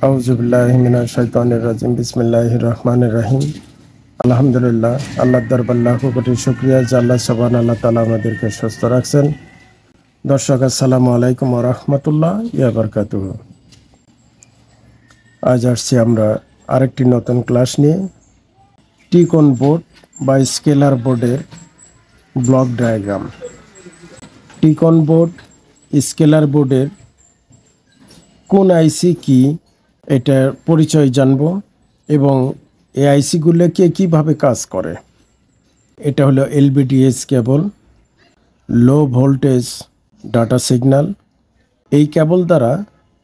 আউযুবিল্লাহি মিনাশ শাইতানির রাজিম বিসমিল্লাহির রহমানির রহিম। আলহামদুলিল্লাহ, আল্লাহর দরবার লাখো কোটি শুকরিয়া যে আল্লাহ সুবহানাহু তাআলা আমাদেরকে সুস্থ রাখছেন। দর্শক আসসালামু আলাইকুম ওয়া রাহমাতুল্লাহি ওয়া বারাকাতুহু। আজ আসছি আমরা আরেকটি নতুন ক্লাস নিয়ে টিকন বোর্ড বা স্কেলার বোর্ডের block diagram. T-con board, scalar বোর্ডের কোন আইসি কি এটার পরিচয় জানব এবং এই আইসিগুলোকে কীভাবে কাজ করে। এটা হলো এলবিডিএস কেবল, লো ভোল্টেজ ডাটা সিগন্যাল। এই কেবল দ্বারা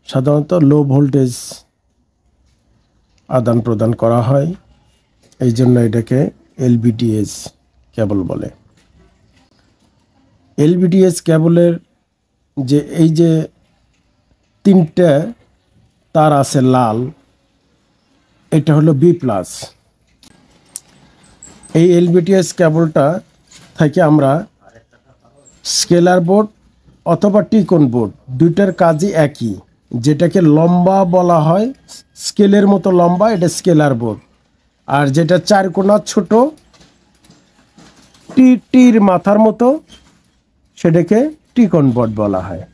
সাধারণত লো ভোল্টেজ আদান প্রদান করা হয়, এই জন্য এটাকে এলবিডিএস কেবল বলে। এলবিডিএস কেবলের এই যে তিনটা তার আছে লাল, এটা হলো বি প্লাস। এই এলবিডিএস কেবলটা থেকে আমরা স্কেলার বোর্ড অথবা টিকন বোর্ড দুইটার কাজই একই, যেটাকে লম্বা বলা হয়, স্কেলের মতো লম্বা, এটা স্কেলার বোর্ড। আর যেটা চারকোনা ছোট টির মাথার মতো, সেটাকে টিকন বোর্ড বলা হয়।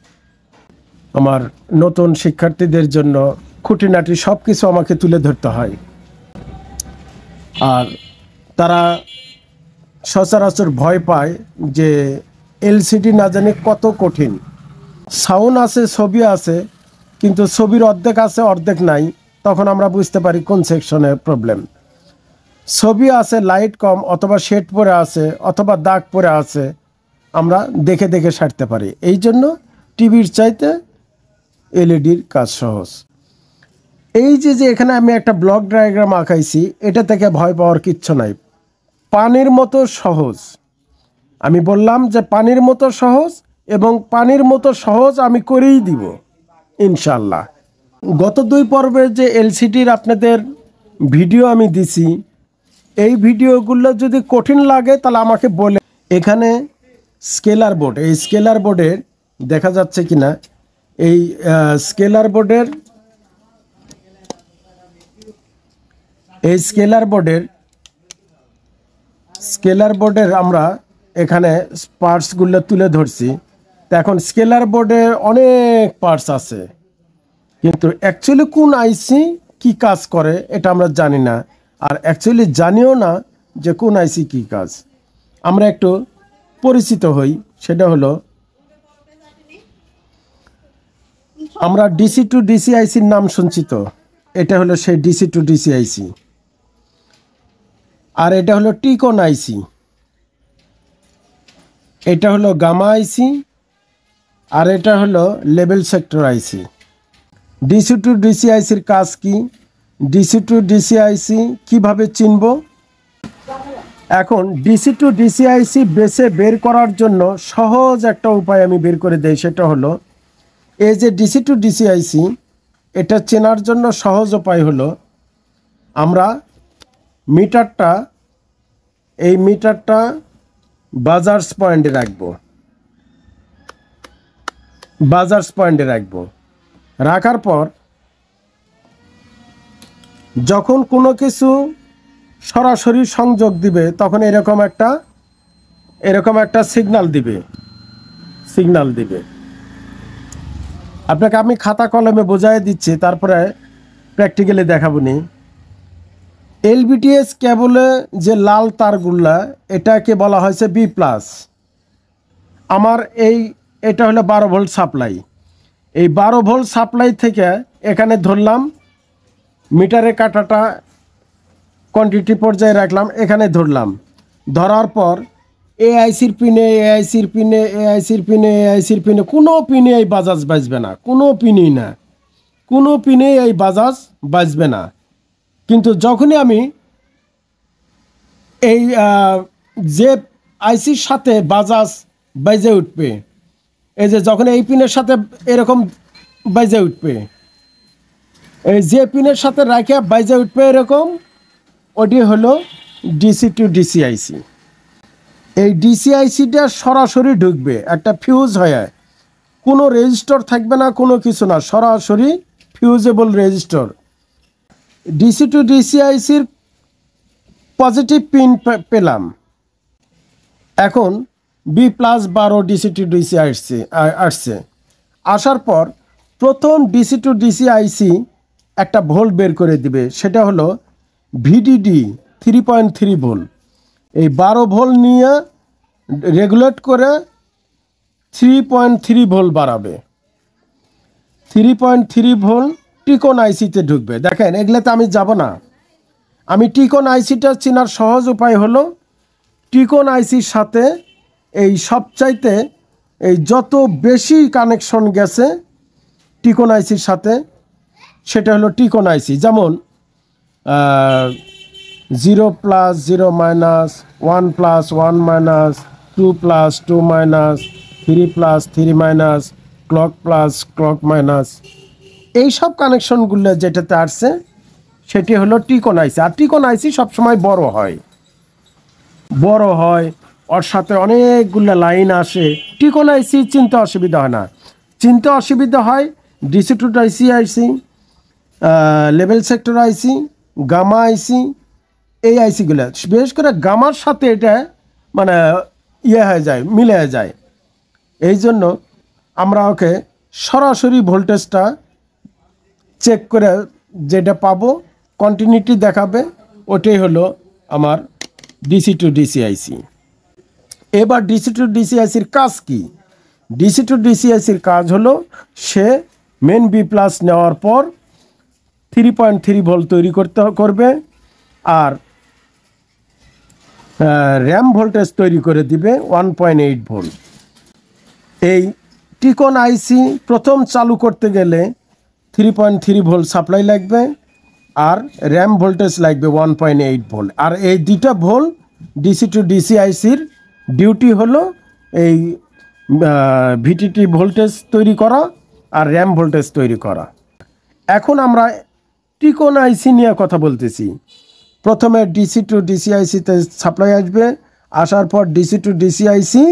আমার নতুন শিক্ষার্থীদের জন্য খুঁটিনাটি সব কিছু আমাকে তুলে ধরতে হয়, আর তারা সচরাচর ভয় পায় যে এলসিডি না জানি কত কঠিন। সাউন্ড আছে, ছবি আছে, কিন্তু ছবির অর্ধেক আছে অর্ধেক নাই, তখন আমরা বুঝতে পারি কোন সেকশনের প্রবলেম। ছবি আছে, লাইট কম অথবা শেড পরে আছে অথবা দাগ পরে আছে, আমরা দেখে দেখে সারতে পারি। এই জন্য টিভির চাইতে এলইডির কাজ সহজ। এই যে এখানে আমি একটা ব্লক ডায়াগ্রাম আঁকাইছি, এটা থেকে ভয় পাওয়ার কিচ্ছু নাই, পানির মতো সহজ। আমি বললাম যে পানির মতো সহজ, এবং পানির মতো সহজ আমি করেই দিব ইনশাল্লাহ। গত 2 পর্বের যে এলসিডির আপনাদের ভিডিও আমি দিছি, এই ভিডিওগুলো যদি কঠিন লাগে তাহলে আমাকে বলে। এখানে স্কেলার বোর্ড, এই স্কেলার বোর্ডের দেখা যাচ্ছে কিনা, এই স্কেলার বোর্ডের আমরা এখানে পার্টসগুলো তুলে ধরছি। তো এখন স্কেলার বোর্ডে অনেক পার্টস আছে, কিন্তু অ্যাকচুয়ালি কোন আইসি কি কাজ করে এটা আমরা জানি না, আর অ্যাকচুয়ালি জানিও না যে কোন আইসি কি কাজ। আমরা একটু পরিচিত হই, সেটা হলো আমরা ডিসি টু ডিসি আইসির নাম শুনছি তো, এটা হলো সেই ডিসি টু ডিসি আইসি। আর এটা হলো টিকন আইসি, এটা হলো গামা আইসি, আর এটা হলো level sector IC. DC to DC আইসির কাজ কি, ডিসি টু ডিসি আইসি কীভাবে চিনব। এখন ডিসি টু ডিসি আইসি বের করার জন্য সহজ একটা উপায় আমি বের করে দেই, সেটা হলো এই যে ডিসি টু ডিসি আইসি, এটা চেনার জন্য সহজ উপায় হলো আমরা মিটারটা বাজার্স পয়েন্টে রাখবো। রাখার পর যখন কোনো কিছু সরাসরি সংযোগ দিবে, তখন এরকম একটা সিগন্যাল দিবে। আপনাকে আমি খাতা কলমে বোঝাই দিচ্ছি, তারপরে প্র্যাকটিক্যালি দেখাবো নি। এলবিডিএস কেবলে যে লাল তারগুলা, এটাকে বলা হয়েছে বি প্লাস। আমার এটা হলো 12 ভোল্ট সাপ্লাই। এই 12 ভোল্ট সাপ্লাই থেকে এখানে ধরলাম, মিটারের কাঁটাটা কোয়ান্টিটি পর্যায়ে রাখলাম, এখানে ধরার পর এআইসির পিনে কোনো পিনে এই বাজাজ বাজবে না, কোনো পিনে এই বাজাজ বাজবে না। কিন্তু যখনই আমি এই যে আইসির সাথে বাজাজ বাজে উঠবে, এই যে যখন এই পিনের সাথে এরকম বাজে উঠবে, এই যে পিনের সাথে রাখে বাজে উঠবে এরকম, ওটি হলো ডিসি টু ডিসি আইসি। এই ডিসি আইসিটা সরাসরি ঢুকবে একটা ফিউজ হয়ে, কোনো রেজিস্টার থাকবে না, কোনো কিছু না, সরাসরি ফিউজেবল রেজিস্টর। ডিসি টু ডিসিআইসির পজিটিভ পিন পেলাম। এখন B+12 ডিসি টু ডিসি আসছে। আসার পর প্রথম ডিসি টু ডিসিআইসি একটা ভোল্ট বের করে দিবে, সেটা হলো ভিডিডি 3.3 ভোল্ট। এই 12 ভোল্ট নিয়ে রেগুলেট করে 3.3 ভোল্ট বাড়াবে। 3.3 ভোল্ট টিকন আইসিতে ঢুকবে। দেখেন, এগুলোতে আমি যাব না। আমি টিকন আইসিটা চেনার সহজ উপায় হলো টিকন আইসির সাথে এই সবচাইতে এই যত বেশি কানেকশন গেছে টিকন আইসির সাথে সেটা হলো টিকন আইসি। যেমন 0+0 1+1 2+2 3+3 ক্লক+ক্লক-, এই সব কানেকশনগুলো যেটাতে আসছে সেটি হলো টিকন আইসি। আর টিকন আইসি সবসময় বড় হয়, ওর সাথে অনেকগুলো লাইন আসে। টিকন আইসি চিনতে অসুবিধা হয় না। চিনতে অসুবিধা হয় DC to DC IC, level sector IC, gamma IC, এই আইসিগুলো। বিশেষ করে গামার সাথে এটা মানে হয়ে যায়, মিলে যায়। এই জন্য আমরা ওকে সরাসরি ভোল্টেজটা চেক করে যেটা পাবো, কন্টিনিউটি দেখাবে, ওটাই হলো আমার ডিসি টু ডিসিআইসি। এবার ডিসি টু ডিসিআইসির কাজ কি? ডিসি টু ডিসিআইসির কাজ হলো সে মেন B+ নেওয়ার পর 3.3 ভোল্ট তৈরি করবে আর র্যাম ভোল্টেজ তৈরি করে দিবে 1.8 ভোল্ট। এই টিকন আইসি প্রথম চালু করতে গেলে 3.3 ভোল্ট সাপ্লাই লাগবে আর র্যাম ভোল্টেজ লাগবে 1.8 ভোল্ট। আর এই দুইটা ভোল্ট ডিসি টু ডিসিআইসির ডিউটি হলো এই ভিটিটি ভোল্টেজ তৈরি করা আর র্যাম ভোল্টেজ তৈরি করা। এখন আমরা টিকন আইসি নিয়ে কথা বলতেছি। প্রথমে ডিসি টু ডিসিআইসিতে সাপ্লাই আসবে, আসার পর ডিসি টু ডিসিআইসি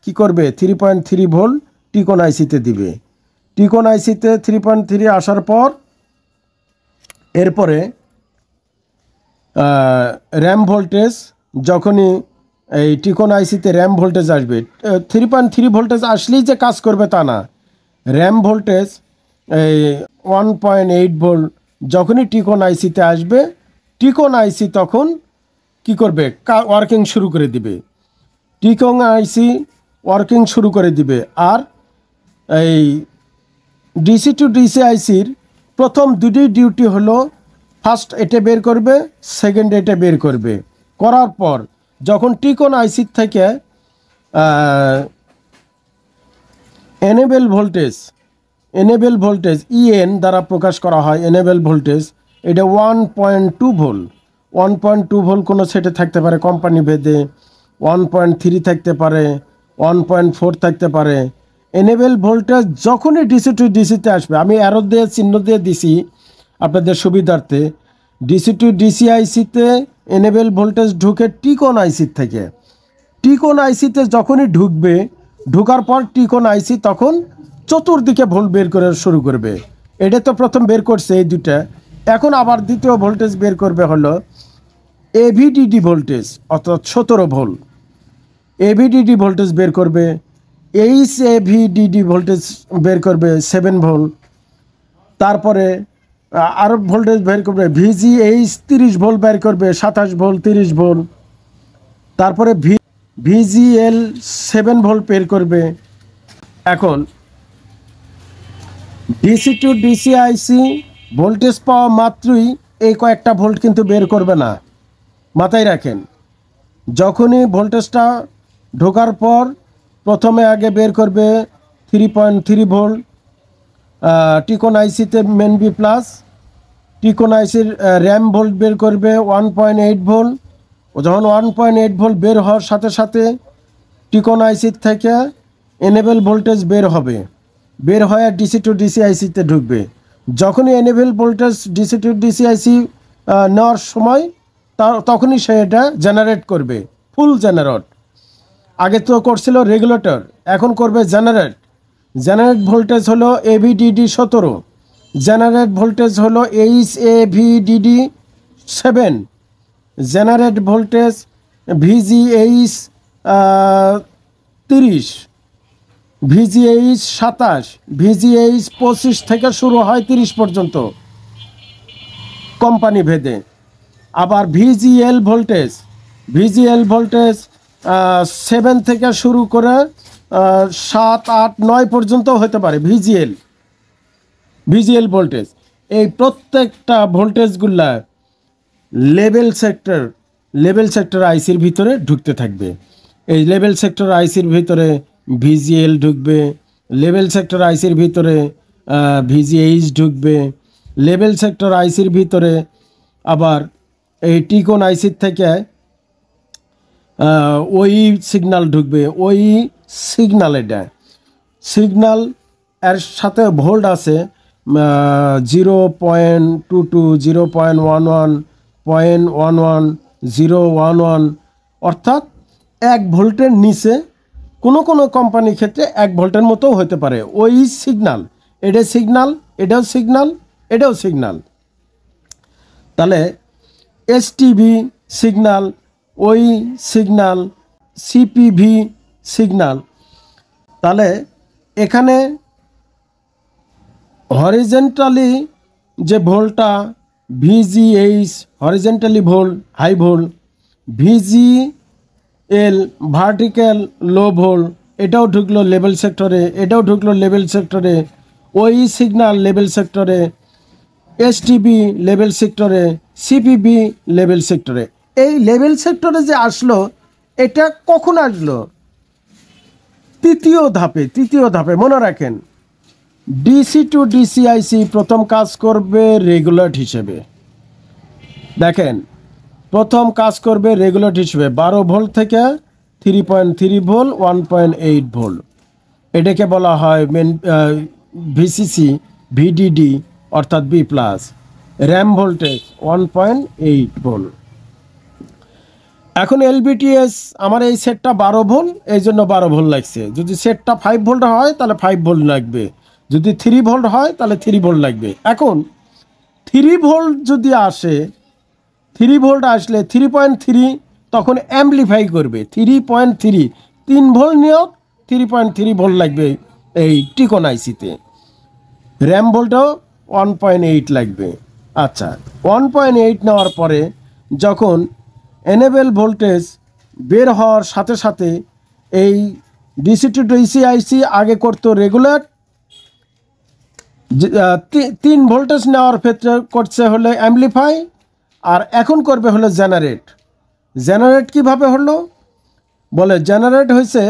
কী করবে 3.3 ভোল্ট টিকন আইসিতে দিবে। টিকন আইসিতে 3.3 আসার পর এরপরে র্যাম ভোল্টেজ, যখনই এই টিকন আইসিতে র্যাম ভোল্টেজ আসবে, 3.3 ভোল্টেজ আসলেই যে কাজ করবে তা না। র্যাম ভোল্টেজ এই 1.8 ভোল্ট যখনই টিকন আইসিতে আসবে, টিকন আইসি তখন কি করবে ওয়ার্কিং শুরু করে দিবে। টিকন আইসি ওয়ার্কিং শুরু করে দিবে। আর এই ডিসি টু ডিসিআইসির প্রথম দুটি ডিউটি হলো ফার্স্ট এটা বের করবে, সেকেন্ড এটা বের করবে। করার পর যখন টিকন আইসির থেকে এনেবেল ভোল্টেজ EN দ্বারা প্রকাশ করা হয়, এনেবেল ভোল্টেজ, এটা 1.2 ভোল্ট। 1.2 ভোল্ট কোনো সেটে থাকতে পারে কোম্পানি ভেদে, 1.3 থাকতে পারে, 1.4 থাকতে পারে। এনেবেল ভোল্টেজ যখনই ডিসি টু ডিসিতে আসবে, আমি অ্যারো দিয়ে চিহ্ন দিয়ে দিছি আপনাদের সুবিধার্থে, ডিসি টু ডিসিআইসিতে এনেবেল ভোল্টেজ ঢুকে টিকন আইসির থেকে। টিকন আইসিতে যখনই ঢুকবে, ঢোকার পর টিকন আইসি তখন চতুর্দিকে ভোল্ট বের করে শুরু করবে। এটা তো প্রথম বের করছে এই দুটা, এখন আবার দ্বিতীয় ভোল্টেজ বের করবে হলো এভিডিডি ভোল্টেজ, অর্থাৎ 17 ভোল্ট এভিডিডি ভোল্টেজ বের করবে। এইচএভিডিডি ভোল্টেজ বের করবে 7 ভোল্ট। তারপরে আরও ভোল্টেজ বের করবে VGH 30 ভোল্ট বের করবে, 27 ভোল্ট 30 ভোল্ট। তারপরে VGL 7 ভোল্ট বের করবে। এখন ডিসি টু ডিসিআইসি ভোল্টেজ পাওয়া মাত্রই এই কয়েকটা ভোল্ট কিন্তু বের করবে না, মাথায় রাখেন। যখনই ভোল্টেজটা ঢোকার পর প্রথমে আগে বের করবে 3.3 ভোল্ট টিকন আইসিতে মেন B+, টিকন আইসির র্যাম ভোল্ট বের করবে 1.8 ভোল্ট। যখন 1.8 ভোল্ট বের হওয়ার সাথে সাথে টিকন আইসির থেকে এনেবেল ভোল্টেজ বের হবে, বের হয়ে ডিসি টু ডিসিআইসিতে ঢুকবে। যখনই এনেবেল ভোল্টেজ ডিসি টু ডিসিআইসি নেওয়ার সময় তখনই সে এটা জেনারেট করবে, ফুল জেনারেট। আগে তো করছিল রেগুলেটর, এখন করবে জেনারেট। জেনারেট ভোল্টেজ হলো এভিডিডি 17, জেনারেট ভোল্টেজ হলো HAVDD 7, generate voltage VGH 30, VGH 27, VGH 25 থেকে শুরু হয় 30 পর্যন্ত কোম্পানি ভেদে। আবার ভিজিএল ভোল্টেজ 7 থেকে শুরু করে 7, 8, 9 পর্যন্ত হতে পারে ভিজিএল ভোল্টেজ। এই প্রত্যেকটা ভোল্টেজগুলা লেভেল সেক্টর আইসির ভিতরে ঢুকতে থাকবে। এই লেভেল সেক্টর আইসির ভিতরে ভিজিএল ঢুকবে, লেভেল সেক্টর আইসির ভিতরে ভিজিএইচ ঢুকবে, লেভেল সেক্টর আইসির ভিতরে আবার এই টিকন আইসির থেকে ওই সিগন্যাল ঢুকবে। ওই সিগন্যাল, এটা সিগন্যাল এর সাথে ভোল্ট আছে 0.22, 0.11, 0.11, 0.11, অর্থাৎ 1 ভোল্টের নিচে কোনো কোনো কোম্পানির ক্ষেত্রে 1 ভোল্টের মতো হতে পারে। ওই সিগন্যাল, এটাও সিগন্যাল। তাহলে এসটিভি সিগন্যাল, ওই সিগন্যাল, সিপিভি সিগন্যাল। তাহলে এখানে হরিজেন্টালি যে ভোল্টটা VGH horizontally volt high volt, VGL vertical low volt, এটাও ঢুকলো লেভেল সেক্টরে, ওই সিগন্যাল লেভেল সেক্টরে, এসটিবি লেভেল সেক্টরে, সিপিবি লেভেল সেক্টরে। এই লেভেল সেক্টরে যে আসলো, এটা কখন আসলো? তৃতীয় ধাপে মনে রাখেন, ডিসি টু ডিসিআইসি প্রথম কাজ করবে রেগুলেটর হিসেবে। দেখেন, প্রথম কাজ করবে রেগুলেটর হিসেবে 12 ভোল্ট থেকে 3.3 ভোল্ট, 1.8 ভোল্ট। এটাকে বলা হয় ভিসিসি ভিডিডি অর্থাৎ B plus. RAM voltage 1.8 volt. এখন এলবিটিএস আমার এই সেটটা 12 ভোল্ট, এই জন্য 12 ভোল্ট লাগছে। যদি সেটটা 5 ভোল্ট হয় তাহলে 5 ভোল্ট লাগবে, যদি 3 ভোল্ট হয় তাহলে 3 ভোল্ট লাগবে। এখন 3 ভোল্ট যদি আসে, 3 ভোল্ট আসলে 3.3 তখন অ্যাম্পলিফাই করবে 3.3, 3 ভোল্ট নিয়েও 3.3 ভোল্ট লাগবে এই টিকন আইসিতে। র্যাম ভোল্টও 1.8 লাগবে। আচ্ছা, 1.8 নেওয়ার পরে যখন এনেবেল ভোল্টেজ বের হওয়ার সাথে সাথে এই ডিসি টু ডিসিআইসি আগে করতো রেগুলার, 3 ভোল্টেজ নেওয়ার ক্ষেত্রে করছে হলে অ্যাম্পলিফাই, আর এখন করবে হলো জেনারেট কিভাবে হলো? বলে জেনারেট হয়েছে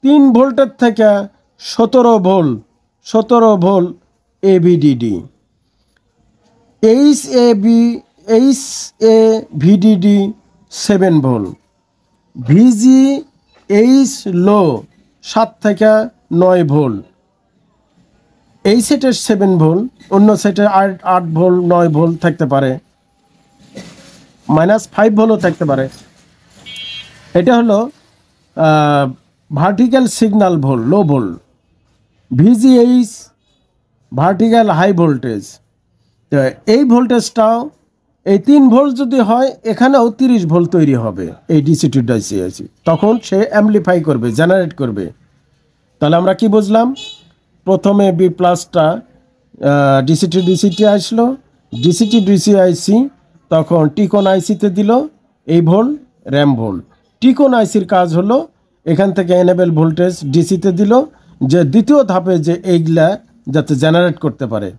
3 ভোল্টের থেকে 17 ভোল্ট এভিডিডি, এইচএভিডিডি 7 ভোল্ট, ভিজিএইচ লো 7 থেকে 9 ভোল্ট। এই সেটের 7 ভোল্ট, অন্য সেটের 8 ভোল্ট, 9 ভোল্ট থাকতে পারে, -5 ভোল্টও থাকতে পারে। এটা হলো vertical signal volt, low volt. VGH vertical high voltage. তো এই ভোল্টেজটাও এই 3 ভোল্ট যদি হয়, এখানেও 30 ভোল্ট তৈরি হবে এই ডিসি টু ডিসিআইসি। তখন সে অ্যাম্পলিফাই করবে, জেনারেট করবে। তাহলে আমরা কি বুঝলাম? প্রথমে বি প্লাসটা ডিসি টু ডিসিটি আসলো, ডিসি টু ডিসিআইসি তখন টিকন আইসিতে দিল এই ভোল্ট, র্যাম ভোল্ট। টিকন আইসির কাজ হলো এখান থেকে এনেবেল ভোল্টেজ ডিসিতে দিল, যে দ্বিতীয় ধাপে যে এইগুলা যাতে জেনারেট করতে পারে।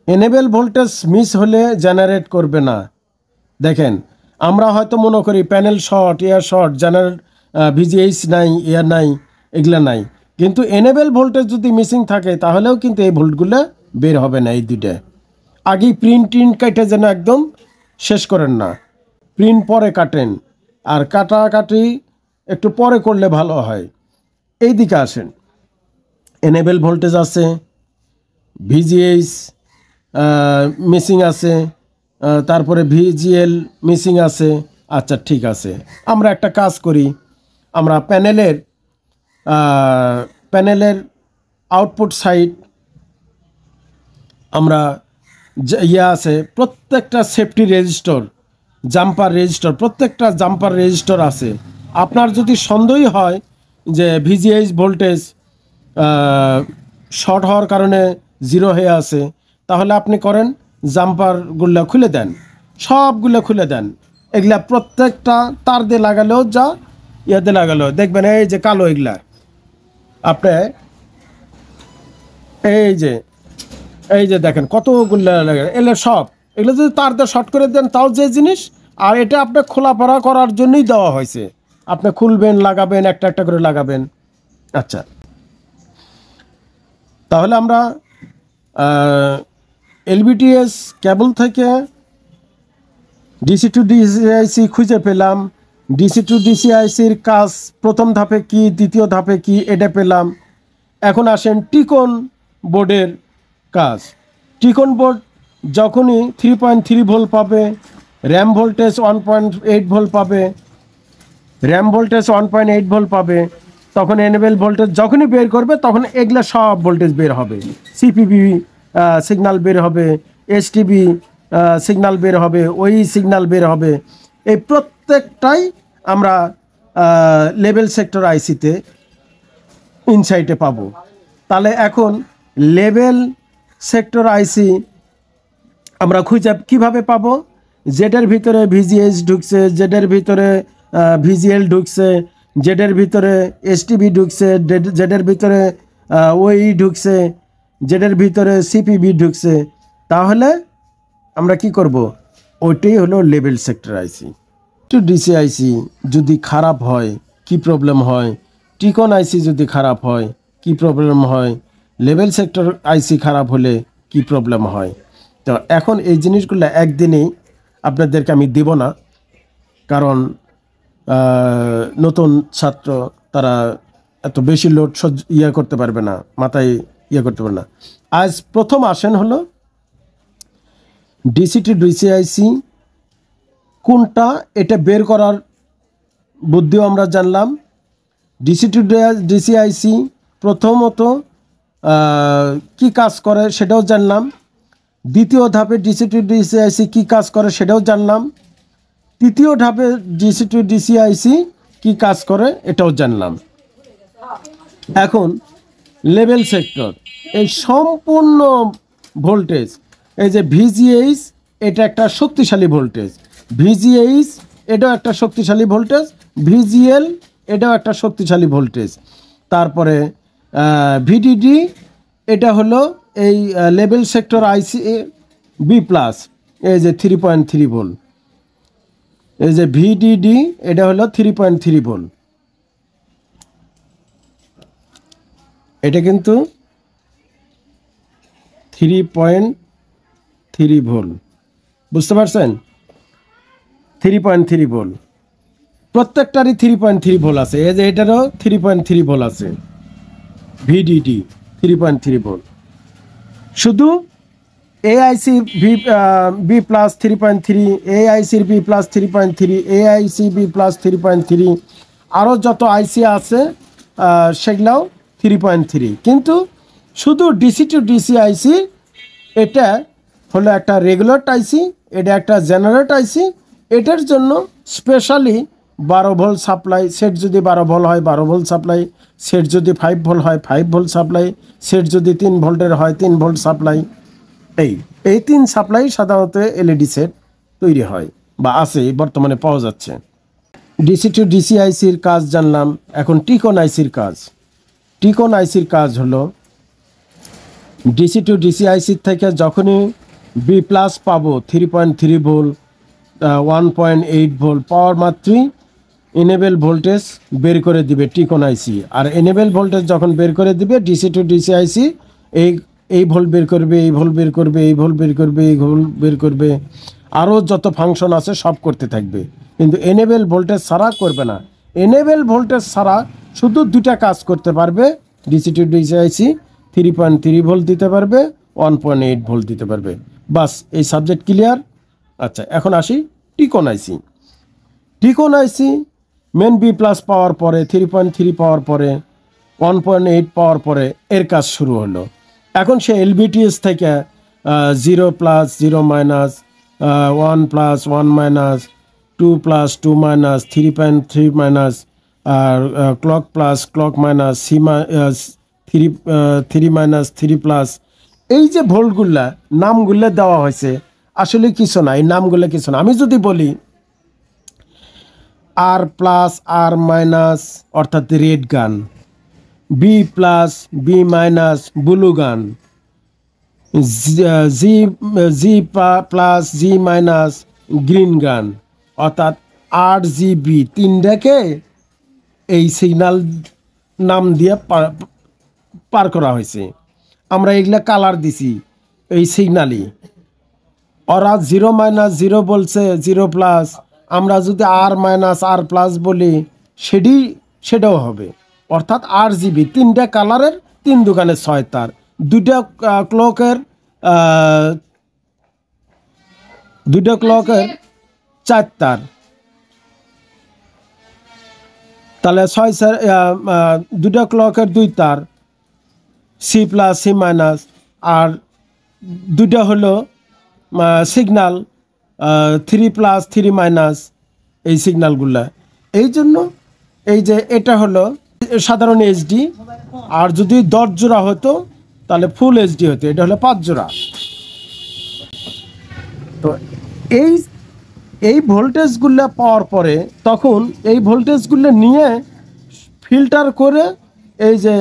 এনেবেল ভোল্টেজ মিস হলে জেনারেট করবে না। দেখেন, আমরা হয়তো মনে করি প্যানেল শর্ট, এয়ার শর্ট, জেনারেট ভিজিএইচ নাই, এয়ার নাই, এগুলা নাই, কিন্তু এনেবেল ভোল্টেজ যদি মিসিং থাকে তাহলেও কিন্তু এই ভোল্টগুলো বের হবে না। এই দুইটা আগেই প্রিন্ট কাটে যেন একদম শেষ করেন না, প্রিন্ট পরে কাটেন, আর কাটাকাটি একটু পরে করলে ভালো হয়। এই দিকে আসেন, এনেবেল ভোল্টেজ আছে, ভিজিএইচ মিসিং আছে, তারপরে ভিজিএল মিসিং আছে। আচ্ছা, ঠিক আছে, আমরা একটা কাজ করি, আমরা প্যানেলের আউটপুট সাইড আমরা ইয়ে আছে, প্রত্যেকটা সেফটি রেজিস্টার, জাম্পার রেজিস্টার, প্রত্যেকটা জাম্পার রেজিস্টার আছে। আপনার যদি সন্দেহই হয় যে ভিজিএইচ ভোল্টেজ শর্ট হওয়ার কারণে জিরো হয়ে আছে, তাহলে আপনি করেন জাম্পারগুলো খুলে দেন, সবগুলো খুলে দেন। এগুলা প্রত্যেকটা তার দিয়ে লাগালেও যা, ইয়াতে লাগালেও দেখবেন এই যে কালো এগুলা, আপনি এই যে দেখেন কতগুলো লাগে, এগুলো সব, এগুলো যদি তার দিয়ে শর্ট করে দেন তাও যে জিনিস। আর এটা আপনি খোলাপড়া করার জন্যই দেওয়া হয়েছে, আপনি খুলবেন, লাগাবেন, একটা একটা করে লাগাবেন। আচ্ছা, তাহলে আমরা এলবিটিএস কেবল থেকে ডিসি টু ডিসিআইসি খুঁজে পেলাম। ডিসি টু ডিসিআইসির কাজ প্রথম ধাপে কি, দ্বিতীয় ধাপে কি, এটা পেলাম। এখন আসেন টিকন বোর্ডের কাজ। টিকন বোর্ড যখনই 3.3 ভোল্ট পাবে, র্যাম ভোল্টেজ 1.8 ভোল্ট পাবে, র্যাম ভোল্টেজ 1.8 ভোল্ট পাবে, তখন এনেবল ভোল্টেজ যখনই বের করবে তখন এগুলো সব ভোল্টেজ বের হবে। সিপিবি সিগন্যাল বের হবে, এসটিবি সিগন্যাল বের হবে, ওই সিগন্যাল বের হবে। এই প্রত্যেকটাই আমরা লেভেল সেক্টর আইসিতে ইনসাইটে পাবো। তাহলে এখন লেভেল সেক্টর আইসি আমরা খুঁজে কীভাবে পাবো? জেডের ভিতরে ভিজিএস ঢুকছে, জেডের ভিতরে ভিজিএল ঢুকছে, জেডের ভিতরে এসটিবি ঢুকছে, জেডের ভিতরে ওই ঢুকছে, জেডের ভিতরে সিপিবি ঢুকছে। তাহলে আমরা কি করব? ওইটাই হলো level sector IC. To DC IC যদি খারাপ হয় কি প্রবলেম হয়, টিকন আইসি যদি খারাপ হয় কি প্রবলেম হয়, লেভেল সেক্টর আইসি খারাপ হলে কি প্রবলেম হয়। তো এখন এই জিনিসগুলো একদিনেই আপনাদেরকে আমি দেব না, কারণ নতুন ছাত্র, তারা এত বেশি লোড ইয়ে করতে পারবে না, মাথায় ইয়ে করতে পারবে না। আজ প্রথম আসেন হলো ডিসি টু ডিসিআইসি কোনটা, এটা বের করার বুদ্ধিও আমরা জানলাম। ডিসি টু ডিসিআইসি প্রথমত কি কাজ করে সেটাও জানলাম। দ্বিতীয় ধাপে ডিসি টু ডিসিআইসি কী কাজ করে সেটাও জানলাম। তৃতীয় ধাপে ডিসি টু ডিসিআইসি কী কাজ করে এটাও জানলাম। এখন লেভেল সেক্টর, এই সম্পূর্ণ ভোল্টেজ, এই যে ভিজিএইচ, এটা একটা শক্তিশালী ভোল্টেজ, ভিজিএইচ এটাও একটা শক্তিশালী ভোল্টেজ, ভিজিএল এটাও একটা শক্তিশালী ভোল্টেজ। তারপরে ভিডিডি, এটা হলো এই লেভেল সেক্টর আইসি বি প্লাস, এই যে 3.3 ভোল্ট, এই যে ভিডিডি এটা হলো 3.3 ভোল্ট। এটা কিন্তু 3.3 ভোল্ট, বুঝতে পারছেন? 3.3 ভোল্ট, প্রত্যেকটারই 3.3 ভোল্ট আছে। এই যে এটারও 3.3 ভোল্ট আছে, ভিডিডি 3.3 ভোল্ট। শুধু এআইসি বি প্লাস 3.3, এআইসির বি প্লাস 3.3, এআইসি বি প্লাস 3.3, আরও যত আইসি আছে সেগুলাও 3.3। কিন্তু শুধু ডিসি টু ডিসি আইসি, এটা হলো একটা রেগুলার আইসি, এটা একটা জেনারেট আইসি। এটার জন্য স্পেশালি 12 ভোল্ট সাপ্লাই, সেট যদি 12 ভোল্ট হয় 12 ভোল্ট সাপ্লাই, সেট যদি 5 ভোল্ট হয় 5 ভোল্ট সাপ্লাই, সেট যদি 3 ভোল্টের হয় 3 ভোল্ট সাপ্লাই। এই 3 সাপ্লাই সাধারণত এলইডি সেট তৈরি হয় বা আছে, বর্তমানে পাওয়া যাচ্ছে। ডিসি টু ডিসি আইসির কাজ জানলাম। এখন টিকন আইসির কাজ। টিকন আইসির কাজ হলো ডিসি টু ডিসি আইসির থেকে যখনই বি প্লাস পাবো 3.3 ভোল্ট 1.8 ভোল্ট পাওয়ার মাত্রই এনেবেল ভোল্টেজ বের করে দিবে টিকন আইসি। আর এনেবেল ভোল্টেজ যখন বের করে দিবে ডিসি টু ডিসি আইসি এই ভোল্ট বের করবে, এই ভোল্ট বের করবে, এই ভোল্ট বের করবে, এই ভোল্ট বের করবে, আরও যত ফাংশন আছে সব করতে থাকবে। কিন্তু এনেবেল ভোল্টেজ ছাড়া করবে না। এনেবেল ভোল্টেজ ছাড়া শুধু দুটা কাজ করতে পারবে DC to DC IC, 3.3 volt দিতে পারবে, 1.8 ভোল্ট দিতে পারবে। বাস, এই সাবজেক্ট ক্লিয়ার। আচ্ছা, এখন আসি টিকন আইসি। টিকন আইসি মেন বি প্লাস পাওয়ার পরে, 3.3 পাওয়ার পরে, 1.8 পাওয়ার পরে এর কাজ শুরু হলো। এখন সে এলবিটিএস থেকে 0 plus 0 minus 1 plus 1 minus 2 plus 2 minus 3.3 minus আর clock plus clock minus 3 minus 3 plus. এই যে ভোল্টগুলা নামগুলো দেওয়া হয়েছে আসলে কিছু না, এই নামগুলো কিছু না। আমি যদি বলি আর প্লাস আর মাইনাস অর্থাৎ red gun, B plus B minus blue gun, G G plus G minus green gun, অর্থাৎ RGB তিনটাকে এই সিগন্যাল নাম দিয়ে পার করা হয়েছে। আমরা এগুলা কালার দিছি এই সিগন্যালই। ওরা 0 মাইনাস 0 বলছে, 0 প্লাস, আমরা যদি আর মাইনাস আর প্লাস বলি সেটাও হবে। অর্থাৎ RGB তিনটা কালারের, 3 দোকানে 6 তার, 2টা ক্লকের 4 তার, তাহলে 2টা ক্লকের 2 তার, সি প্লাস সি মাইনাস, আর 2টা হলো সিগন্যাল 3 প্লাস 3 মাইনাস, এই সিগন্যালগুলা। এই জন্য এই যে এটা হলো সাধারণ HD, আর যদি 10 জোড়া হতো তাহলে ফুল HD হতো, এটা হলো 5 জোড়া। তো এই ভোল্টেজগুলো পাওয়ার পরে তখন এই ভোল্টেজগুলো নিয়ে ফিল্টার করে এই যে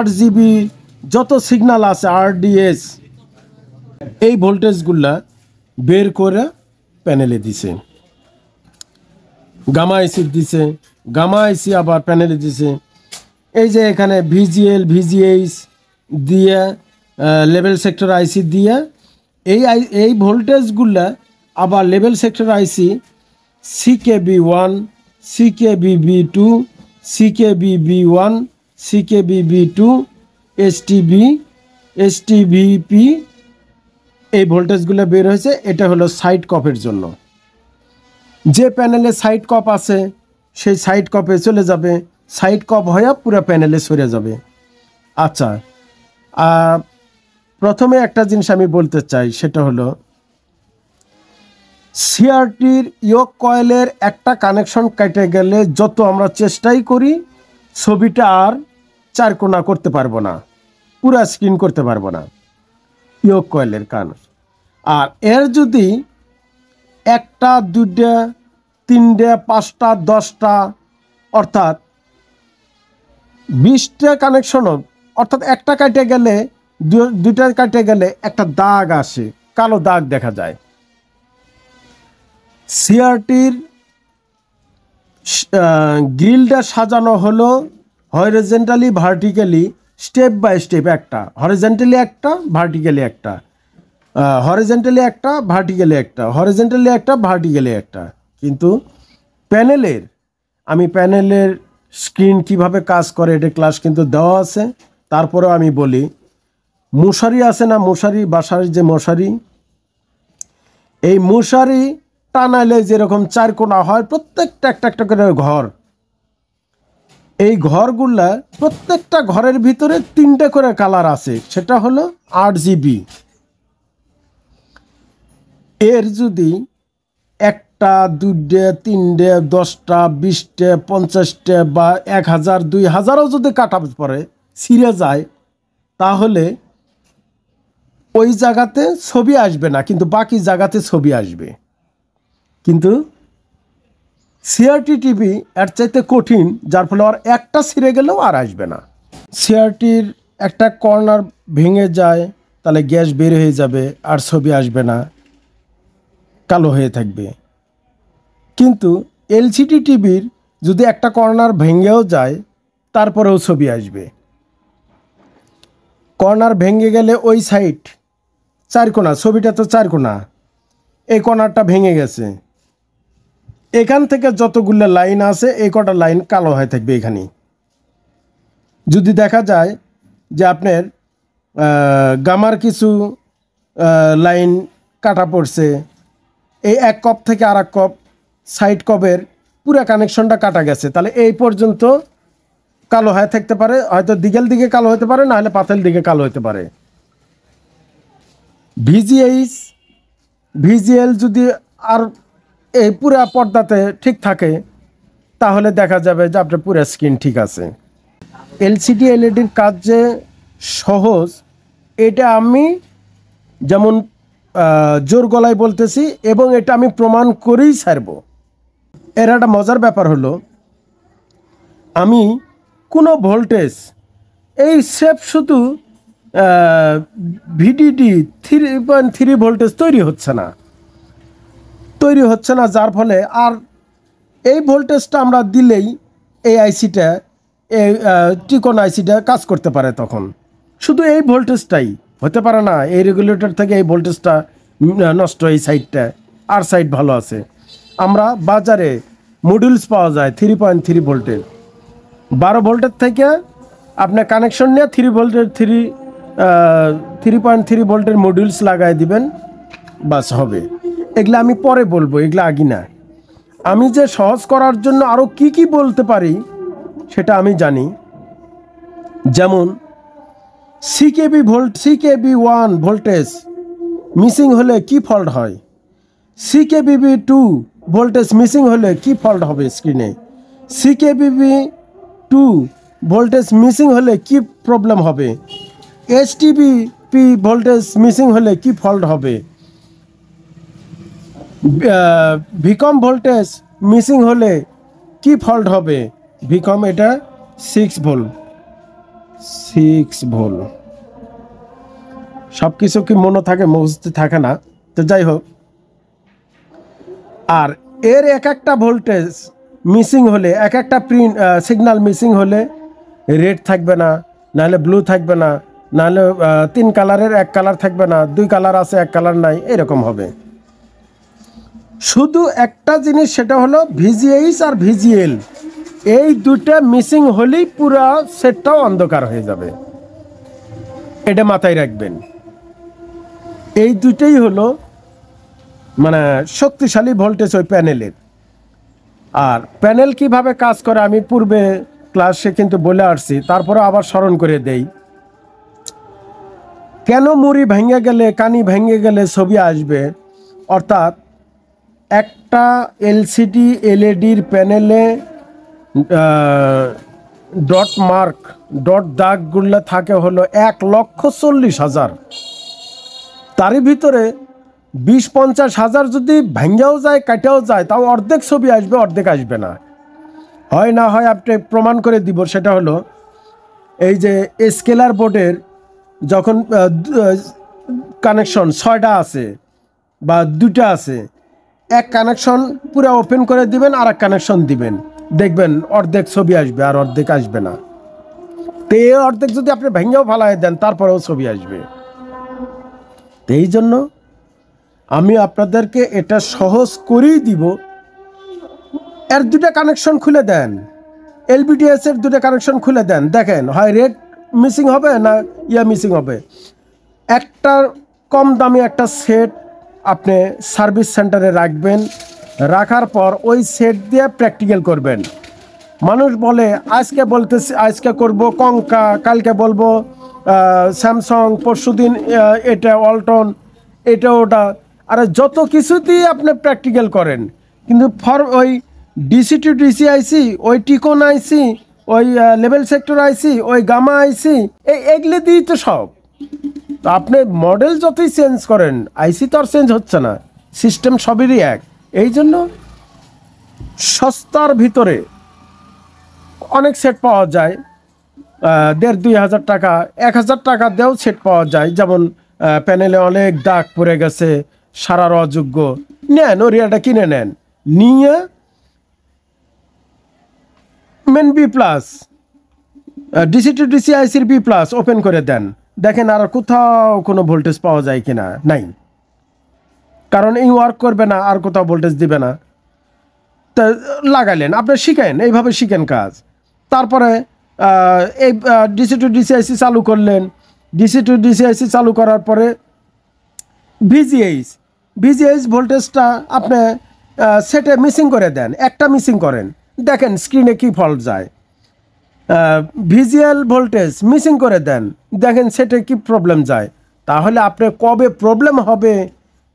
RGB যত সিগন্যাল আছে RDS, এই ভোল্টেজগুলা বের করে প্যানেলে দিছে, গামা IC দিছে, গামা IC আবার প্যানেলে দিছে। এই যে এখানে VGL VGH দিয়ে লেভেল সেক্টর IC দিয়ে এই ভোল্টেজগুলা আবার level sector IC CKB1 CKBB2 CKBB1 CKBB2 STBP এই ভোল্টেজগুলো বের হয়েছে। এটা হলো সাইড কপের জন্য। যে প্যানেলে সাইড কপ আছে সেই সাইড কপে চলে যাবে, সাইড কপ হয়ে পুরো প্যানেলে সরে যাবে। আচ্ছা, প্রথমে একটা জিনিস আমি বলতে চাই, সেটা হলো সিআরটির ইয়োক কয়েলের একটা কানেকশন কেটে গেলে যত আমরা চেষ্টাই করি ছবিটা আর 4 কোণা করতে পারবো না, পুরো স্ক্রিন করতে পারবো না ইয়োক কয়েলের কানেকশন। আর এর যদি 1টা 2টা 3টা 5টা 10টা অর্থাৎ 20টা কানেকশনও, অর্থাৎ একটা কাটে গেলে 2টা কাটে গেলে একটা দাগ আসে, কালো দাগ দেখা যায়। সিআরটির গ্রিলটা সাজানো হলো horizontally vertically, step by step, একটা হরিজন্টালি একটা ভার্টিক্যালি একটা, হরিজন্টালি একটা ভার্টিক্যালি একটা, হরিজন্টালি একটা ভার্টিক্যালি একটা। কিন্তু প্যানেলের স্ক্রিন কিভাবে কাজ করে এটা ক্লাস কিন্তু দেওয়া আছে। তারপরেও আমি বলি, মশারি আছে না, মশারি, বাসার যে মশারি, এই মশারি টানাইলে যেরকম 4 কোণা হয়, প্রত্যেকটা একটা করে ঘর, এই ঘরগুলা প্রত্যেকটা ঘরের ভিতরে 3টে করে কালার আছে, সেটা হলো RGB। এর যদি 1টা 2টা 3টা 10টা 20টা 50টা বা 1000 2000ও যদি কাটা পড়ে ছিঁড়ে যায়, তাহলে ওই জায়গাতে ছবি আসবে না, কিন্তু বাকি জায়গাতে ছবি আসবে। কিন্তু সিআরটি টিভি এর চাইতে কঠিন, যার ফলে আর একটা ছিঁড়ে গেলেও আর আসবে না। সিআরটির একটা কর্নার ভেঙে যায়, তাহলে গ্যাস বের হয়ে যাবে, আর ছবি আসবে না, কালো হয়ে থাকবে। কিন্তু এলসিডি টিভির যদি একটা কর্নার ভেঙেও যায়, তারপরেও ছবি আসবে। কর্নার ভেঙে গেলে ওই সাইড 4 কোণা, ছবিটা তো 4 কোণা, এই কর্নারটা ভেঙে গেছে, এখান থেকে যতগুলো লাইন আছে এই কটা লাইন কালো হয়ে থাকবে। এখানে যদি দেখা যায় যে আপনার গামার কিছু লাইন কাটা পড়ছে, এই এক কপ থেকে আর এক কপ সাইড কপের পুরো কানেকশনটা কাটা গেছে, তাহলে এই পর্যন্ত কালো হয়ে থাকতে পারে, হয়তো দিকে কালো হতে পারে, না হলে পাতের দিকে কালো হতে পারে। ভিজিএইচ ভিজিএল যদি আর এই পুরা পর্দাতে ঠিক থাকে তাহলে দেখা যাবে যে আপনার পুরো স্ক্রিন ঠিক আছে। এলসিডি এলইডির কাজ যে সহজ এটা আমি যেমন জোর গলায় বলতেছি এবং এটা আমি প্রমাণ করেই ছাড়ব। এর একটা মজার ব্যাপার হলো আমি কোনো ভোল্টেজ এই সেফ শুধু ভিডিডি 3.3 ভোল্টেজ তৈরি হচ্ছে না, যার ফলে আর এই ভোল্টেজটা আমরা দিলেই এই আইসিটা এই টিকন আইসিটা কাজ করতে পারে। তখন শুধু এই ভোল্টেজটাই হতে পারে না, এই রেগুলেটর থেকে এই ভোল্টেজটা নষ্ট, এই সাইডটা আর সাইড ভালো আছে। আমরা বাজারে মডিউলস পাওয়া যায় 3.3 ভোল্টের, 12 ভোল্টের থেকে আপনার কানেকশন নিয়ে 3.3 ভোল্টের মডিউলস লাগাই দিবেন, বাস হবে। এগুলো আমি পরে বলবো, এগুলো আগে না। আমি যে সহজ করার জন্য আরও কি বলতে পারি সেটা আমি জানি। যেমন CKB1 ভোল্টেজ মিসিং হলে কি ফল্ট হয়, CKBB2 ভোল্টেজ মিসিং হলে কি ফল্ট হবে স্ক্রিনে, CKBB2 ভোল্টেজ মিসিং হলে কি প্রবলেম হবে, HTBP ভোল্টেজ মিসিং হলে কি ফল্ট হবে, ভিকম ভোল্টেজ মিসিং হলে কি ফল্ট হবে। ভিকম এটা 6 ভোল্ট সব কিছু কি মনে থাকে, মুখস্থ থাকে না, তো যাই হোক। আর এর এক একটা ভোল্টেজ মিসিং হলে, এক একটা সিগন্যাল মিসিং হলে রেড থাকবে না, নাহলে ব্লু থাকবে না, নাহলে 3 কালারের 1 কালার থাকবে না, 2 কালার আছে 1 কালার নাই, এরকম হবে। শুধু একটা জিনিস, সেটা হলো ভিজিএইচ আর ভিজিএল, এই দুটো মিসিং হলেই পুরো সেটটাও অন্ধকার হয়ে যাবে। এটা মাথায় রাখবেন। এই দুটোই হলো মানে শক্তিশালী ভোল্টেজ ওই প্যানেলের। আর প্যানেল কিভাবে কাজ করে আমি পূর্বে ক্লাসে কিন্তু বলে আসছি, তারপরে আবার স্মরণ করে দেই। কেন মুড়ি ভেঙে গেলে, কানি ভেঙে গেলে ছবি আসবে, অর্থাৎ একটা এলসিডি এলইডির প্যানেলে ডট দাগগুলো থাকে হলো 1,40,000। তারই ভিতরে 20-50 হাজার যদি ভেঙেও যায়, কাটেও যায়, তাও অর্ধেক ছবি আসবে, অর্ধেক আসবে না। হয় না হয় আপনি প্রমাণ করে দিব। সেটা হলো এই যে স্কেলার বোর্ডের যখন কানেকশন 6টা আছে বা 2টা আছে, এক কানেকশন পুরো ওপেন করে দিবেন, আর এক কানেকশন দিবেন, দেখবেন অর্ধেক ছবি আসবে আর অর্ধেক আসবে না। তো এই অর্ধেক যদি আপনি ভেঙেও ফালাই দেন, তারপরেও ছবি আসবে। তো এই জন্য আমি আপনাদেরকে এটা সহজ করেই দিব। এর 2টা কানেকশন খুলে দেন, এলবিডিএস এর 2টা কানেকশন খুলে দেন, দেখেন হয় রেড মিসিং হবে না মিসিং হবে। একটা কম দামি একটা সেট আপনি সার্ভিস সেন্টারে রাখবেন, রাখার পর ওই সেট দিয়ে প্র্যাকটিক্যাল করবেন। মানুষ বলে আজকে বলতেছি, আজকে করব কঙ্কা, কালকে বলবো স্যামসাং, পরশুদিন এটা ওয়ালটন, এটা ওটা, আর যত কিছুতেই আপনি প্র্যাকটিক্যাল করেন, কিন্তু ওই ডিসি টু ডিসি আইসি, ওই টিকন আইসি, ওই লেভেল সেক্টর আইসি, ওই গামা আইসি, এগুলো দিয়েই তো সব। তো আপনি মডেল যতই চেঞ্জ করেন, আইসি তো আর চেঞ্জ হচ্ছে না, সিস্টেম সবেরই এক। এই জন্য সস্তার ভিতরে অনেক সেট পাওয়া যায়, 1,500-2 হাজার টাকা, 1,000 টাকা দিয়েও সেট পাওয়া যায়। যেমন প্যানেলে অনেক দাগ পড়ে গেছে, সারার অযোগ্য, নেন ওরিয়াটা কিনে নেন, নিয়ে main B plus, DC to DC আইসির বি প্লাস ওপেন করে দেন, দেখেন আর কোথাও কোনো ভোল্টেজ পাওয়া যায় কিনা, নাই, কারণ এই ওয়ার্ক করবে না, আর কোথাও ভোল্টেজ দিবে না। তা লাগালেন, আপনি শিখেন, এইভাবে শিখেন কাজ। তারপরে এই ডিসি টু ডিসি আইসি চালু করলেন, ডিসি টু ডিসি আইসি চালু করার পরে ভিজিএইচ ভোল্টেজটা আপনি সেটে মিসিং করে দেন, একটা মিসিং করেন, দেখেন স্ক্রিনে কি ফল্ট যায়। ভিজিএল ভোল্টেজ মিসিং করে দেন, দেখেন সেটে কি প্রবলেম যায়। তাহলে আপনার কবে প্রবলেম হবে,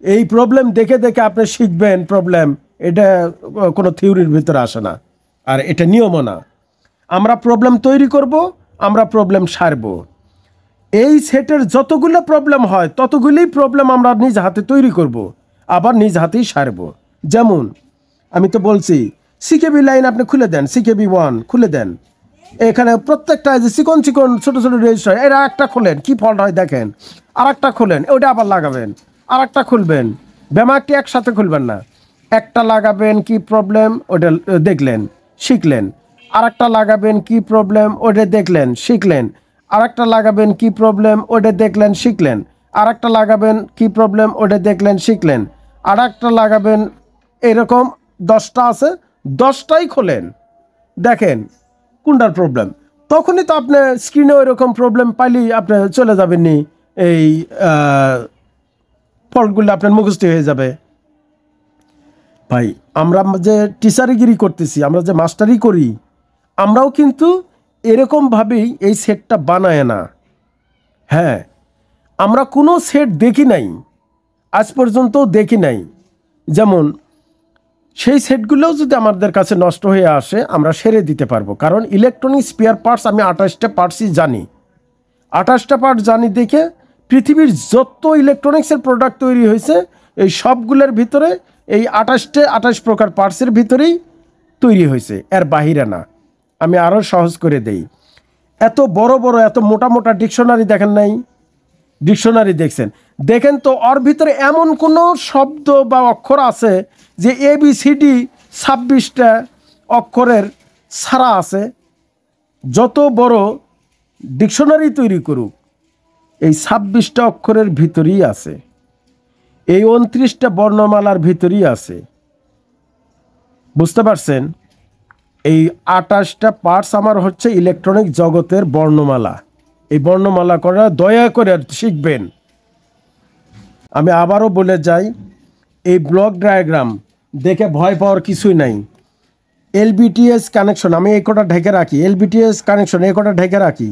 এই প্রবলেম দেখে দেখে আপনি শিখবেন প্রবলেম, এটা কোনো থিওরির ভিতরে আসে না, আর এটা নিয়মও না। আমরা প্রবলেম তৈরি করব, আমরা প্রবলেম সারব। এই সেটের যতগুলো প্রবলেম হয় ততগুলোই প্রবলেম আমরা নিজ হাতে তৈরি করব, আবার নিজ হাতেই সারব। যেমন আমি তো বলছি সিকেবি লাইন আপনি খুলে দেন, সিকেবি 1 খুলে দেন, এখানে প্রত্যেকটা যে চিকন চিকন ছোটো ছোটো রেজিস্টার, এরা একটা খোলেন কী ফল্ট হয় দেখেন, আর একটা খোলেন ওইটা আবার লাগাবেন, আর একটা খুলবেন, ব্যামাকটি একসাথে খুলবেন না, একটা লাগাবেন কি প্রবলেম ওটা দেখলেন শিখলেন, আর একটা লাগাবেন কি প্রবলেম ওটা দেখলেন শিখলেন, আর একটা লাগাবেন কি প্রবলেম ওটা দেখলেন শিখলেন, আর একটা লাগাবেন কি প্রবলেম ওটা দেখলেন শিখলেন, আর একটা লাগাবেন, এরকম 10টা আছে, 10টাই খোলেন, দেখেন কোনটার প্রবলেম। তখনই তো আপনি স্ক্রিনে ওই রকম প্রবলেম পাইলেই আপনি চলে যাবেন নি, এই ফল্টগুলো আপনার মুখস্থ হয়ে যাবে। ভাই আমরা যে টিচারিগিরি করতেছি, আমরা যে মাস্টারি করি, আমরাও কিন্তু এরকমভাবেই এই সেটটা বানায় না। হ্যাঁ, আমরা কোনো সেট দেখি নাই, আজ পর্যন্ত দেখি নাই। যেমন সেই সেটগুলোও যদি আমাদের কাছে নষ্ট হয়ে আসে আমরা সেরে দিতে পারবো, কারণ ইলেকট্রনিক স্পেয়ার পার্টস আমি 28টা পার্টসই জানি। 28টা পার্ট জানি দেখে পৃথিবীর যত ইলেকট্রনিক্সের প্রোডাক্ট তৈরি হয়েছে এই সবগুলোর ভিতরে এই 28 প্রকার পার্টসের ভিতরেই তৈরি হয়েছে, এর বাহিরে না। আমি আরও সহজ করে দেই, এত বড় বড় এত মোটা মোটা ডিকশনারি দেখেন নাই? ডিকশনারি দেখছেন, দেখেন তো ওর ভিতরে এমন কোনো শব্দ বা অক্ষর আছে যে ABCD 26টা অক্ষরের ছাড়া আছে? যত বড় ডিকশনারি তৈরি করুক এই 26টা অক্ষরের ভিতরেই আছে, এই 29টা বর্ণমালার ভিতরেই আছে। বুঝতে পারছেন? এই 28টা পার্টস আমার হচ্ছে ইলেকট্রনিক জগতের বর্ণমালা। এই বর্ণমালা করা দয়া করে শিখবেন। আমি আবারও বলে যাই, এই ব্লক ডায়াগ্রাম দেখে ভয় পাওয়ার কিছুই নাই। LBTS কানেকশন আমি এই কটা ঢেকে রাখি, LBTS কানেকশন এই কটা ঢেকে রাখি,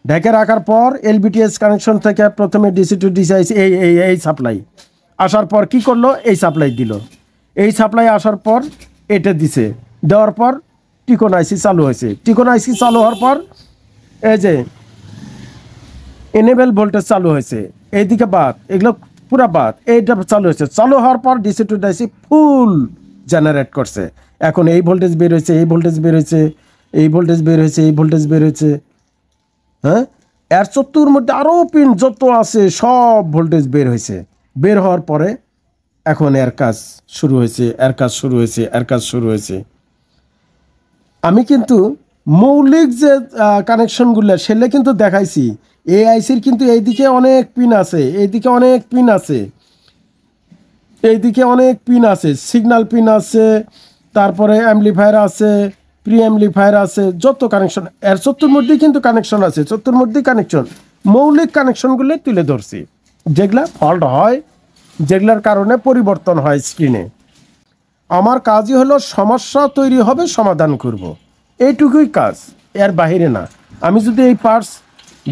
ঢেকে রাখার পর LBTS কানেকশন থেকে প্রথমে DC টু DC এই সাপ্লাই আসার পর কি করলো, এই সাপ্লাই দিল, এই সাপ্লাই আসার পর এটা দিছে, দেওয়ার পর টিকন আইসি চালু হয়েছে, টিকন আইসি চালু হওয়ার পর এই যে এনেবেল ভোল্টেজ চালু হয়েছে, এইদিকে বাদ, এগুলো পুরা বাদ, এইটা চালু হয়েছে, চালু হওয়ার পর DC টু DC ফুল জেনারেট করছে। এখন এই ভোল্টেজ বের হয়েছে, এই ভোল্টেজ বের হয়েছে, এই ভোল্টেজ বের হয়েছে, এই ভোল্টেজ বের হয়েছে। হ্যাঁ, এর চত্বর মধ্যে আরও পিন যত আছে সব ভোল্টেজ বের হয়েছে। বের হওয়ার পরে এখন এর কাজ শুরু হয়েছে, এর কাজ শুরু হয়েছে, এর কাজ শুরু হয়েছে। আমি কিন্তু মৌলিক যে কানেকশনগুলো সেগুলো কিন্তু দেখাইছি। AICর কিন্তু এইদিকে অনেক পিন আছে, এইদিকে অনেক পিন আছে, এইদিকে অনেক পিন আছে, সিগন্যাল পিন আছে, তারপরে অ্যাম্পলিফায়ার আছে, প্রি অ্যাম্পলিফায়ার আছে, যত কানেকশন এর চতুর মধ্যেই কিন্তু কানেকশন আছে, চতুর মধ্যেই কানেকশন। মৌলিক কানেকশনগুলো তুলে ধরছি, যেগুলা ফল্ট হয়, যেগুলার কারণে পরিবর্তন হয় স্ক্রিনে। আমার কাজই হলো সমস্যা তৈরি হবে সমাধান করব, এইটুকুই কাজ, এর বাহিরে না। আমি যদি এই পার্টস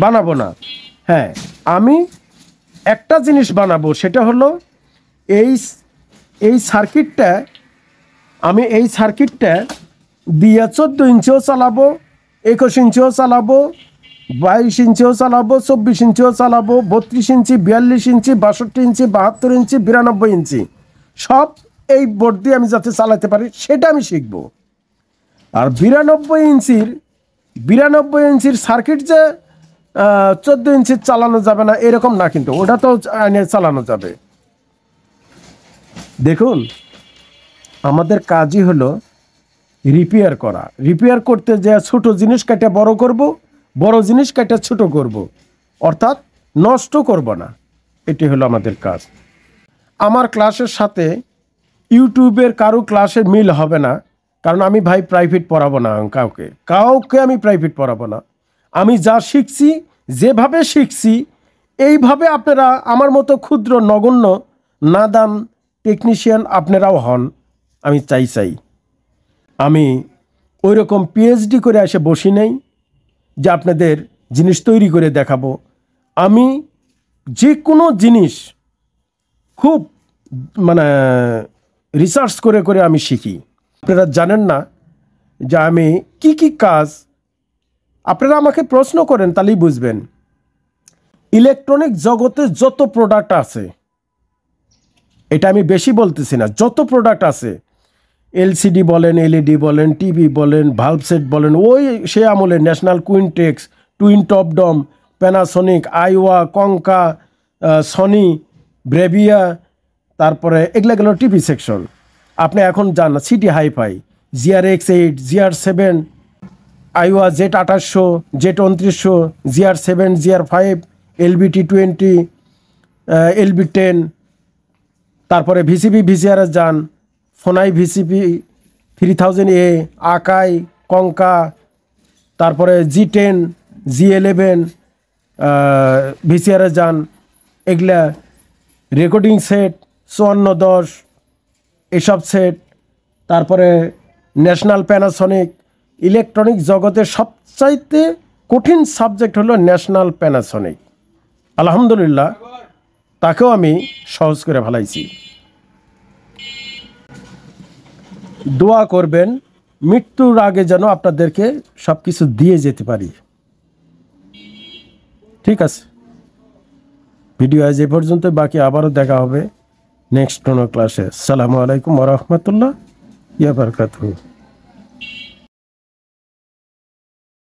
বানাবো না, হ্যাঁ আমি একটা জিনিস বানাবো, সেটা হলো এই সার্কিটটা, আমি এই সার্কিটটা দিয়ে 14 ইঞ্চিও চালাবো, 21 ইঞ্চিও চালাবো, 22 ইঞ্চিও চালাবো, 24 ইঞ্চিও চালাবো, 32 ইঞ্চি, 42 ইঞ্চি, 62 ইঞ্চি, 72 ইঞ্চি, 92 ইঞ্চি, সব এই বোর্ড দিয়ে আমি যাতে চালাতে পারি সেটা আমি শিখব। আর 92 ইঞ্চির সার্কিট যে 14 ইঞ্চির চালানো যাবে না এরকম না, কিন্তু ওটা তো চালানো যাবে। দেখুন, আমাদের কাজই হলো রিপেয়ার করা। রিপেয়ার করতে যে ছোট জিনিস কাটে বড় করব, বড় জিনিস কাটে ছোট করব, অর্থাৎ নষ্ট করব না, এটি হলো আমাদের কাজ। আমার ক্লাসের সাথে ইউটিউবের কারো ক্লাসের মিল হবে না, কারণ আমি ভাই প্রাইভেট পড়াবো না, কাউকে আমি প্রাইভেট পড়াবো না। আমি যা শিখছি, যেভাবে শিখছি এইভাবে আপনারা আমার মতো ক্ষুদ্র নগণ্য নাদান টেকনিশিয়ান আপনারাও হন, আমি চাই। আমি ওই রকম PhD করে এসে বসি নেই যে আপনাদের জিনিস তৈরি করে দেখাবো। আমি যে কোনো জিনিস খুব মানে রিসার্চ করে করে আমি শিখি। আপনারা জানেন না যে আমি কি কি কাজ, আপনারা আমাকে প্রশ্ন করেন তাহলেই বুঝবেন। ইলেকট্রনিক জগতে যত প্রোডাক্ট আছে, এটা আমি বেশি বলতেছি না, যত প্রোডাক্ট আছে, এলসিডি বলেন, এলইডি বলেন, টিভি বলেন, ভাল্ব সেট বলেন, ওই সে আমলে ন্যাশনাল কুইনটেক্স, টুইন টপডম, Panasonic, Aiwa, Konka, Sony, Bravia, তারপরে এগুলো গেল টিভি সেকশন। আপনি এখন যান city hi fi, GR-X8, GR-7, আইওয়া Z2800, Z2900, GR-7, GR-5, LB-T20, LB-10, তারপরে ভিসিপি ভিসিআর যান, ফোনাই ভিসিপি 3000A, আকাই, কঙ্কা, তারপরে G10, G11 ভিসিআর যান, এগুলা রেকর্ডিং সেট 5410 এসব সেট, তারপরে ন্যাশনাল প্যানাসনিক। ইলেকট্রনিক জগতের সবচাইতে কঠিন সাবজেক্ট হলো ন্যাশনাল প্যানাসনিক। আলহামদুলিল্লাহ তাকেও আমি সহজ করে ফেলাইছি। দোয়া করবেন মৃত্যুর আগে যেন আপনাদেরকে সব কিছু দিয়ে যেতে পারি। ঠিক আছে, ভিডিও আজ এ পর্যন্ত, বাকি আবারও দেখা হবে নেক্সট কোনো ক্লাসে। আসসালামু আলাইকুম ওয়া রাহমাতুল্লাহি ওয়া বারাকাতুহু।